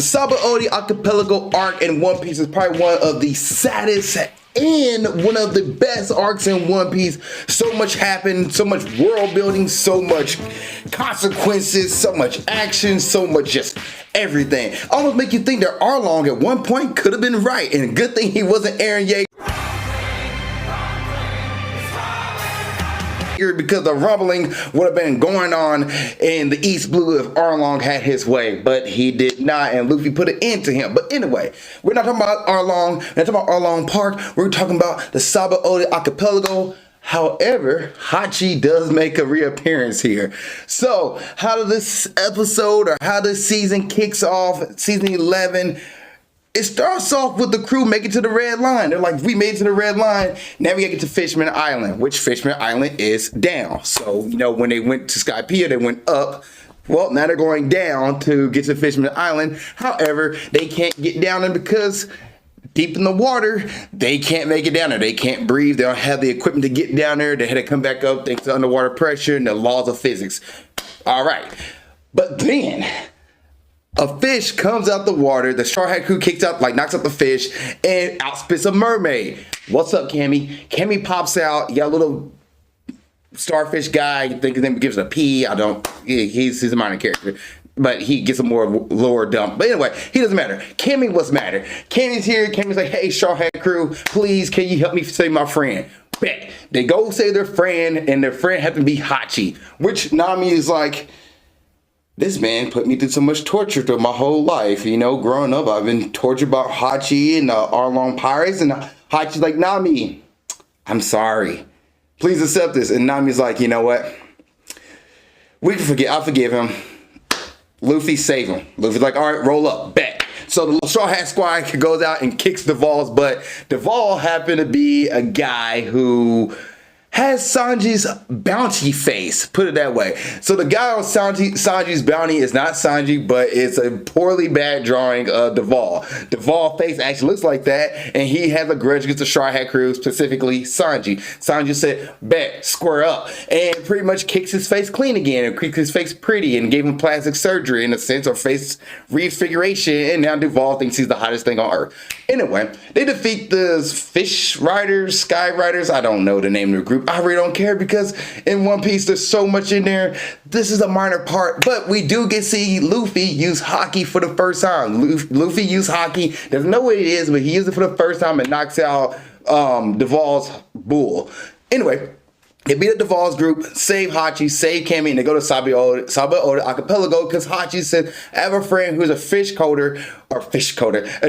The Sabaody Archipelago arc in One Piece is probably one of the saddest and one of the best arcs in One Piece. So much happened, so much world building, so much consequences, so much action, so much just everything. Almost make you think that Arlong at one point could have been right, and good thing he wasn't Eren Yeager, because the rumbling would have been going on in the East Blue if Arlong had his way, but he did not, and Luffy put an end to him. But anyway, we're not talking about Arlong, we're not talking about Arlong Park, we're talking about the Sabaody Archipelago. However, Hachi does make a reappearance here. So, how did this episode, or how this season kicks off, season 11, it starts off with the crew making it to the red line. They're like, we made it to the red line. Now we gotta get to Fishman Island, which Fishman Island is down. So, you know, when they went to Skypiea, they went up. Well, now they're going down to get to Fishman Island. However, they can't get down there because deep in the water, they can't make it down there. They can't breathe. They don't have the equipment to get down there. They had to come back up thanks to underwater pressure and the laws of physics. All right. But then a fish comes out the water, the Straw Hat Crew kicks out, like knocks out the fish, and out spits a mermaid. What's up, Cammy? Cammy pops out, you got a little starfish guy, you think his name gives it a P, he's a minor character, but he gets a more lower dump. But anyway, he doesn't matter. Cammy, what's matter? Cammy's here, Cammy's like, hey, Straw Hat Crew, please, can you help me save my friend? Bet. They go save their friend, and their friend happened to be Hachi, which Nami is like, this man put me through so much torture through my whole life. You know, growing up, I've been tortured by Hachi and the Arlong Pirates. And Hachi's like, Nami, I'm sorry. Please accept this. And Nami's like, you know what? We can forget. I'll forgive him. Luffy, save him. Luffy's like, all right, roll up. Bet. So the Straw Hat Squad goes out and kicks Duvall's butt. Duvall happened to be a guy who has Sanji's bounty face, put it that way. So the guy on Sanji's bounty is not Sanji, but it's a poorly bad drawing of Duvall. Duvall's face actually looks like that, and he has a grudge against the Straw Hat Crew, specifically Sanji. Sanji said, bet, square up, and pretty much kicks his face clean again, and kicks his face pretty, and gave him plastic surgery in a sense, or face reconfiguration, and now Duvall thinks he's the hottest thing on Earth. Anyway, they defeat the Fish Riders, Sky Riders, I don't know the name of the group. I really don't care because in One Piece there's so much in there. This is a minor part, but we do get to see Luffy use Haki for the first time. Luffy used Haki. Doesn't know what it is, but he used it for the first time and knocks out Duvall's bull. Anyway, they beat up Duvall's group, save Hachi, save Cammy, and they go to Sabaody Archipelago because Hachi said, I have a friend who's a a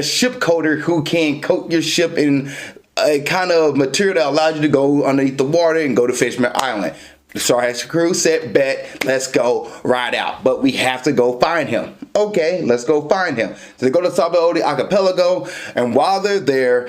ship coder who can coat your ship in a kind of material that allows you to go underneath the water and go to Fishman Island. The Straw Hat Crew said, bet, let's go ride out. But we have to go find him. Okay, let's go find him. So they go to Sabaody Archipelago, and while they're there,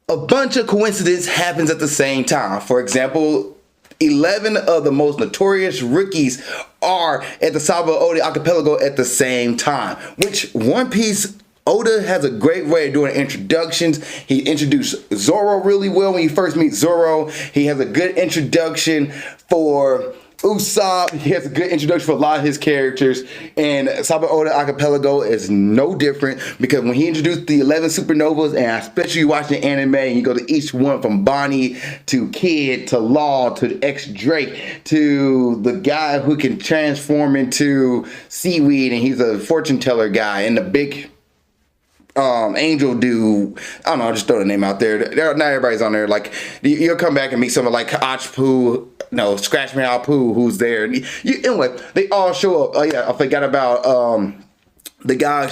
a bunch of coincidences happens at the same time. For example, 11 of the most notorious rookies are at the Sabaody Archipelago at the same time, which One Piece Oda has a great way of doing introductions. He introduced Zoro really well when you first meet Zoro. He has a good introduction for Usopp. He has a good introduction for a lot of his characters. And Sabaody Archipelago is no different because when he introduced the 11 supernovas, and especially you watch the anime and you go to each one from Bonnie to Kid to Law to X-Drake to the guy who can transform into seaweed and he's a fortune teller guy, and the big Angel dude, I don't know, I'll just throw the name out there. Not everybody's on there. Like, you'll come back and meet someone like Scratch Me Out Poo, who's there. Anyway, they all show up. Oh yeah, I forgot about the guy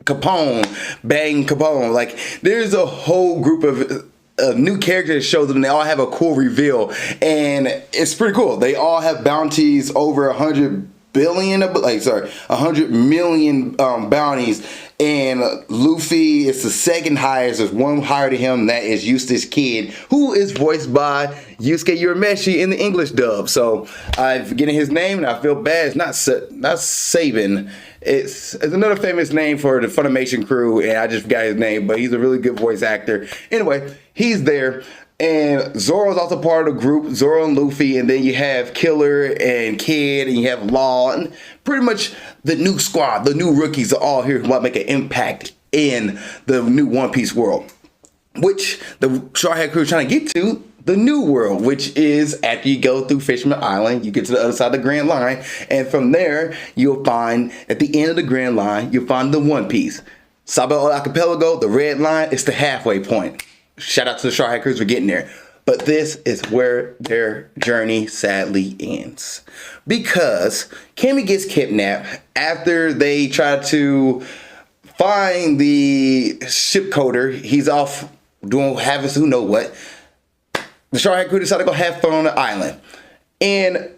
Capone, Bang Capone. Like, there's a whole group of new characters that shows up, and they all have a cool reveal, and it's pretty cool. They all have bounties over 100 million bounties, and Luffy is the second highest. There's one higher to him, and that is Eustace Kid, who is voiced by Yusuke Urameshi in the English dub. So I'm forgetting his name, and I feel bad. It's not Saban. It's another famous name for the Funimation crew, and I just forgot his name, but he's a really good voice actor. Anyway, he's there. And Zoro's also part of the group, Zoro and Luffy, and then you have Killer and Kid, and you have Law, and pretty much the new squad, the new rookies are all here who want to make an impact in the new One Piece world, which the Straw Hat Crew is trying to get to, the new world, which is after you go through Fisherman Island, you get to the other side of the Grand Line, and from there, you'll find, at the end of the Grand Line, you'll find the One Piece. Sabaody Archipelago, the red line, it's the halfway point. Shout out to the Straw Hat Crews for getting there. But this is where their journey sadly ends. Because Cammy gets kidnapped after they try to find the ship coder. He's off doing having who know what. The Straw Hat Crew decided to go have fun on the island. And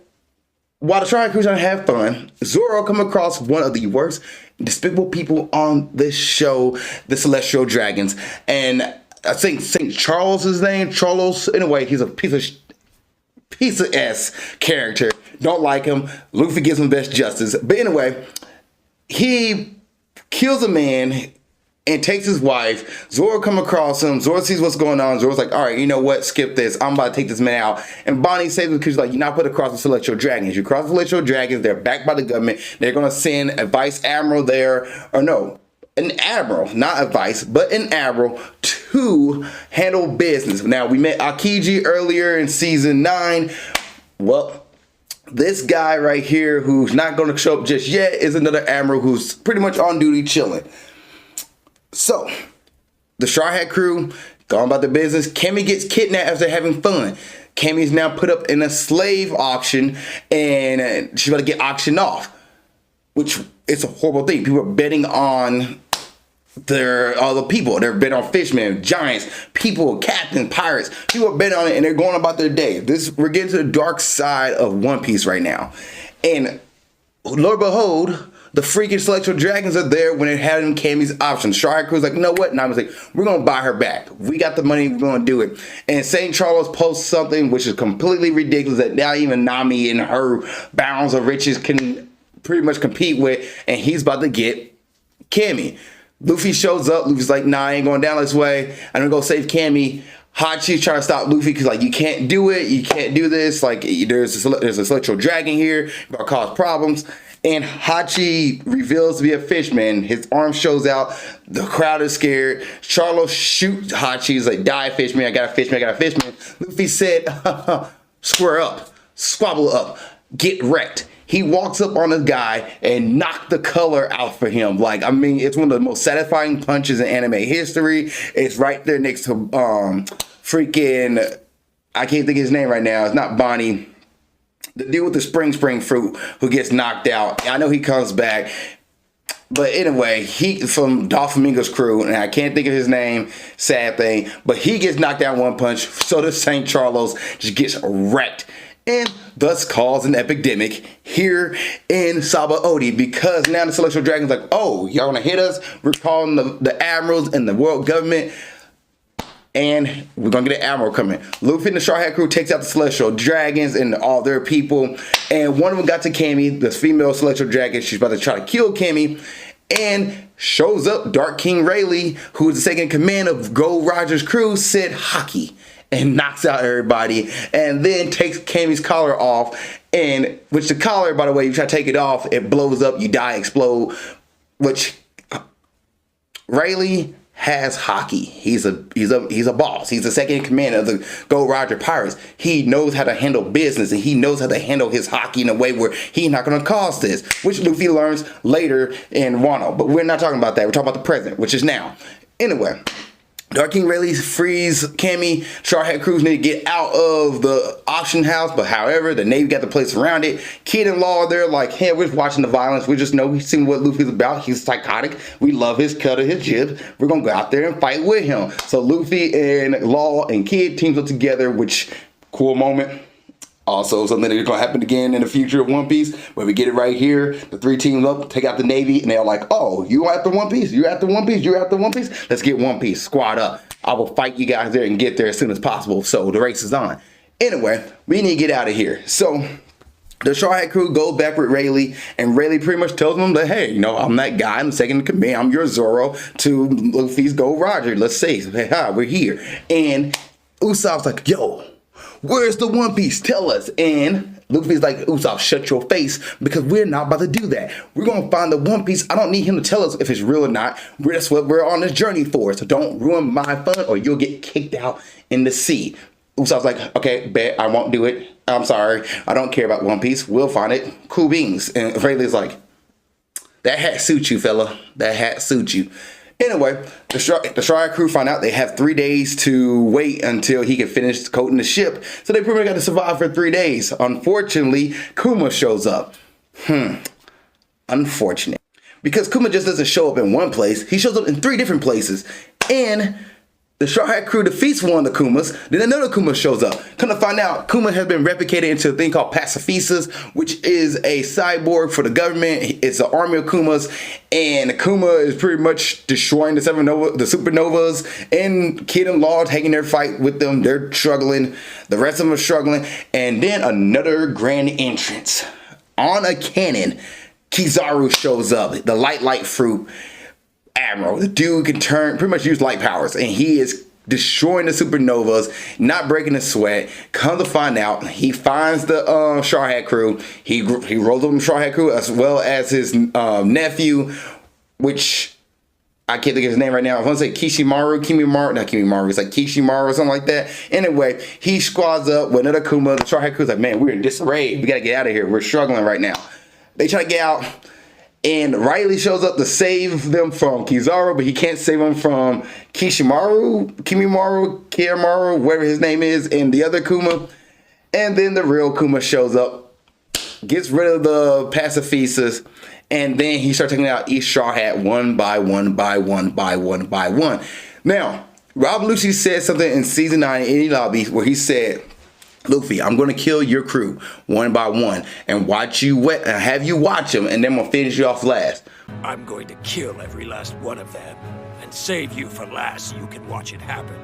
while the Straw Hat Crew's trying to have fun, Zoro come across one of the worst despicable people on this show, the Celestial Dragons. And I think St. Charles is his name. Charles. Anyway, he's a piece of S character. Don't like him. Luffy gives him best justice. But anyway, he kills a man and takes his wife. Zoro come across him. Zoro sees what's going on. Zoro's like, all right, you know what? Skip this. I'm about to take this man out. And Bonnie saves him because she's like, you're not put across the Celestial Dragons. You cross the Celestial Dragons. They're backed by the government. They're going to send a vice admiral there. Or no, an admiral, not a vice, but an admiral to handle business. Now, we met Akiji earlier in season 9. Well, this guy right here who's not going to show up just yet is another admiral who's pretty much on duty chilling. So, the Straw Hat Crew going about their business. Cammy gets kidnapped as they're having fun. Cammy's now put up in a slave auction and she's about to get auctioned off, which it's a horrible thing. People are betting on other people. They're betting on fishmen, giants, people, captains, pirates. People are betting on it and they're going about their day. We're getting to the dark side of One Piece right now. And Lord behold, the freaking Celestial Dragons are there when they're having Cammy's options. Straw Hat Crew's like, you know what? And I was like, we're going to buy her back. We got the money. We're going to do it. And St. Charles posts something which is completely ridiculous that now even Nami and her bounds of riches can pretty much compete with. And he's about to get Cammy. Luffy shows up. Luffy's like, nah, I ain't going down this way. I'm going to go save Cammy. Hachi's trying to stop Luffy because, like, you can't do it. You can't do this. Like, there's a Celestial Dragon here. It's going to cause problems. And Hachi reveals to be a fishman. His arm shows out. The crowd is scared. Charlo shoots Hachi. He's like, die, fishman. I got a fishman. I got a fishman. Luffy said, square up. Squabble up. Get wrecked. He walks up on a guy and knocked the color out for him. Like, I mean, it's one of the most satisfying punches in anime history. It's right there next to freaking, I can't think of his name right now. It's not Bonnie. The dude with the spring fruit who gets knocked out. I know he comes back. But anyway, he from Doflamingo's crew, and I can't think of his name, sad thing. But he gets knocked out one punch. So does St. Charles, just gets wrecked. And thus cause an epidemic here in Sabaody, because now the Celestial Dragon's like, oh, y'all gonna hit us? We're calling the admirals and the world government, and we're gonna get an admiral coming. Luffy and the Straw Hat Crew takes out the Celestial Dragons and all their people, and one of them got to Cammy, this female Celestial Dragon. She's about to try to kill Cammy, and shows up Dark King Rayleigh, who is the second in command of Gold Roger's crew, said hockey, and knocks out everybody, and then takes Cammy's collar off, and which the collar, by the way, you try to take it off, it blows up, you die, explode, which Rayleigh has hockey. He's a boss. He's the second in command of the Gold Roger Pirates. He knows how to handle business, and he knows how to handle his hockey in a way where he's not going to cause this, which Luffy learns later in Wano. But we're not talking about that. We're talking about the present, which is now. Anyway, Dark King Rayleigh frees Cammy. Straw Hat Crews need to get out of the auction house, but however, the Navy got the place around it. Kid and Law are there like, hey, we're watching the violence. We just know we've seen what Luffy's about. He's psychotic. We love his cut of his jib. We're going to go out there and fight with him. So Luffy and Law and Kid teams up together, which, cool moment. Also, something that's going to happen again in the future of One Piece, where we get it right here. The three teams up, take out the Navy, and they're like, oh, you after One Piece? You after One Piece? You after One Piece? Let's get One Piece. Squad up. I will fight you guys there and get there as soon as possible. So the race is on. Anyway, we need to get out of here. So the Straw Hat Crew goes back with Rayleigh, and Rayleigh pretty much tells them that, hey, you know, I'm that guy. I'm the second in command. I'm your Zoro to Luffy's Gold Roger. Let's say, hey, we're here. And Usopp's like, yo, where's the One Piece? Tell us. And Luffy's like, Usopp, shut your face, because we're not about to do that. We're going to find the One Piece. I don't need him to tell us if it's real or not. That's what we're on this journey for. So don't ruin my fun or you'll get kicked out in the sea. Usopp's like, okay, bet, I won't do it. I'm sorry. I don't care about One Piece. We'll find it. Cool beans. And Rayleigh's like, that hat suits you, fella. That hat suits you. Anyway, the Straw Hat crew find out they have 3 days to wait until he can finish coating the ship. So they pretty much got to survive for 3 days. Unfortunately, Kuma shows up. Unfortunate. Because Kuma just doesn't show up in one place. He shows up in 3 different places. And the Straw Hat crew defeats one of the Kumas. Then another Kuma shows up. Come to find out, Kuma has been replicated into a thing called pacifistas, which is a cyborg for the government. It's an army of Kumas, and Kuma is pretty much destroying the supernovas, and Kid and Law taking their fight with them. They're struggling. The rest of them are struggling. And then another grand entrance. On a cannon, Kizaru shows up, the light fruit admiral. The dude can pretty much use light powers, and he is destroying the supernovas, not breaking a sweat. Come to find out, he finds the Straw Hat crew. He rolls up the Straw Hat crew as well as his nephew, which I can't think of his name right now. I want to say Kishimaru, it's like Kishimaru or something like that. Anyway, he squads up with another Kuma. The Straw Hat crew's like, man, we're in disarray. We got to get out of here. We're struggling right now. They try to get out. And Riley shows up to save them from Kizaru, but he can't save them from Kimimaru, whatever his name is, and the other Kuma. And then the real Kuma shows up, gets rid of the pacifistas, and then he starts taking out each Straw Hat one by one. Now, Rob Lucci said something in season 9 in any lobby where he said, Luffy, I'm going to kill your crew one by one and have you watch them, and then I'm going to finish you off last. I'm going to kill every last one of them and save you for last so you can watch it happen.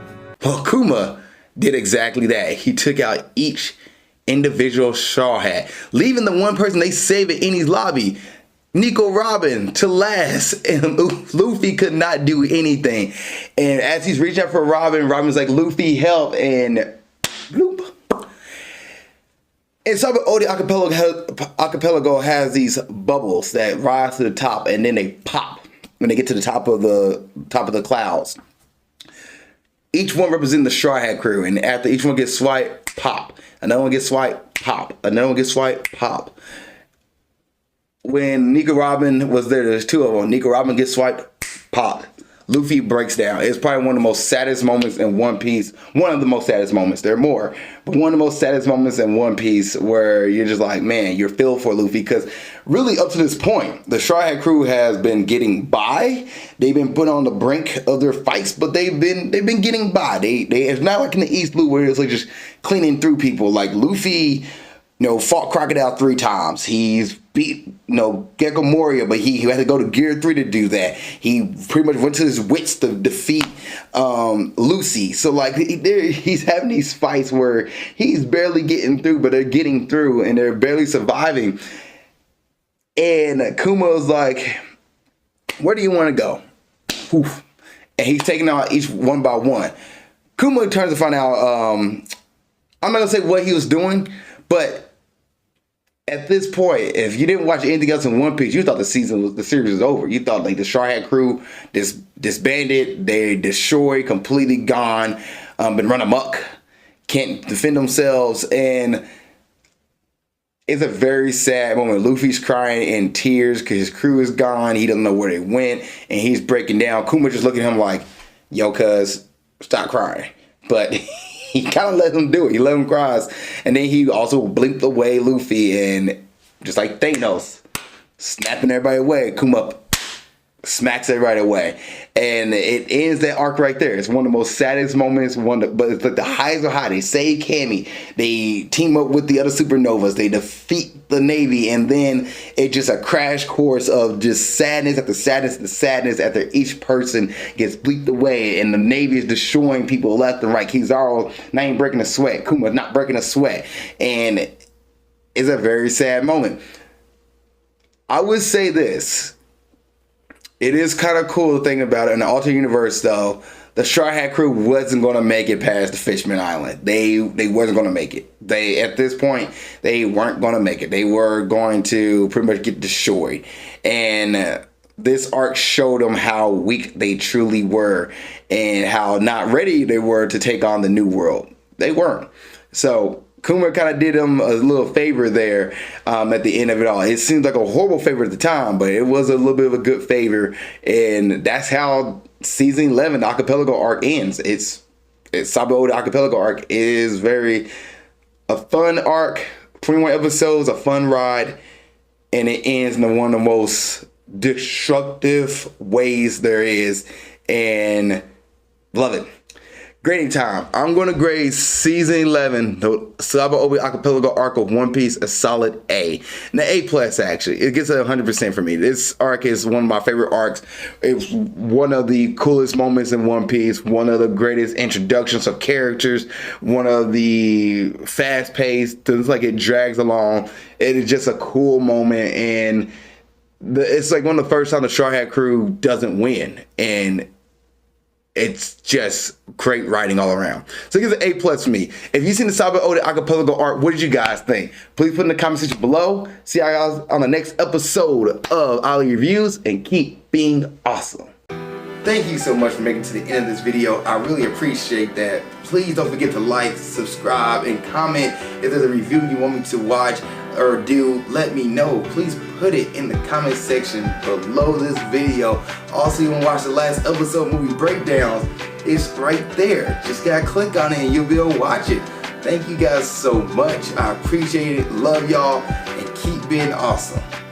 Well, Kuma did exactly that. He took out each individual Straw Hat, leaving the one person they saved in Enies lobby, Nico Robin, to last. And Luffy could not do anything. And as he's reaching out for Robin's like, Luffy, help, and bloop. And Sabaody Archipelago has these bubbles that rise to the top, and then they pop when they get to the top of the clouds. Each one represents the Straw Hat crew, and after each one gets swiped, pop. Another one gets swiped, pop. Another one gets swiped, pop. When Nico Robin was there's 2 of them. Nico Robin gets swiped, pop. Luffy breaks down. It's probably one of the most saddest moments in One Piece. One of the most saddest moments. There are more. But one of the most saddest moments in One Piece where you're just like, man, you're filled for Luffy. Because really up to this point, the Straw Hat crew has been getting by. They've been put on the brink of their fights, but they've been getting by. It's not like in the East Blue where it's like just cleaning through people. Like Luffy, fought Crocodile 3 times. He's beat, Gecko Moria, but he had to go to Gear 3 to do that. He pretty much went to his wits to defeat Lucy. So, like, he's having these fights where he's barely getting through, but they're getting through, and they're barely surviving. And Kuma's like, where do you want to go? Oof. And he's taking out each one by one. Kuma turns to find out, I'm not going to say what he was doing, but at this point, if you didn't watch anything else in One Piece, you thought the series was over. You thought like the Straw Hat crew disbanded, they destroyed, completely gone, been run amok, can't defend themselves, and it's a very sad moment. Luffy's crying in tears because his crew is gone. He doesn't know where they went, and he's breaking down. Kuma just looking at him like, "Yo, cuz, stop crying," but he kind of let him do it. He let him cry. And then he also blinked away Luffy, and just like Thanos, snapping everybody away, Kuma smacks everybody away. And it ends that arc right there. It's one of the most saddest moments, but it's like the highs are high. They save Cammy. They team up with the other supernovas. They defeat the Navy. And then it's just a crash course of just sadness after sadness after sadness after each person gets bleaked away. And the Navy is destroying people left and right. Kizaru not even breaking a sweat. Kuma's not breaking a sweat. And it's a very sad moment. I would say this. It is kind of cool to think about it. In the alternate universe, though, the Straw Hat crew wasn't going to make it past the Fishman Island. They wasn't going to make it. They, at this point, they weren't going to make it. They were going to pretty much get destroyed. And this arc showed them how weak they truly were and how not ready they were to take on the new world. They weren't. So Kuma kind of did them a little favor there at the end of it all. It seemed like a horrible favor at the time, but it was a little bit of a good favor. And that's how season 11, the Archipelago arc ends. It's Sabaody Archipelago arc is a fun arc, 21 episodes, a fun ride, and it ends in one of the most destructive ways there is, and love it. Grading time. I'm going to grade season 11, the Sabaody Archipelago arc of One Piece, a solid A. And A plus, actually. It gets a 100% for me. This arc is one of my favorite arcs. It's one of the coolest moments in One Piece, one of the greatest introductions of characters, one of the fast-paced, it's like it drags along. It is just a cool moment, and it's like one of the first time the Straw Hat crew doesn't win, and it's just great writing all around. So it gives an A plus for me. If you've seen the Sabaody Archipelago arc, what did you guys think? Please put in the comment section below. See you guys on the next episode of Ali Reviews, and keep being awesome. Thank you so much for making it to the end of this video. I really appreciate that. Please don't forget to like, subscribe, and comment. If there's a review you want me to watch or do, let me know. Please put it in the comment section below this video. Also, you want to watch the last episode movie breakdowns, it's right there. Just gotta click on it and you'll be able to watch it. Thank you guys so much. I appreciate it. Love y'all, and keep being awesome.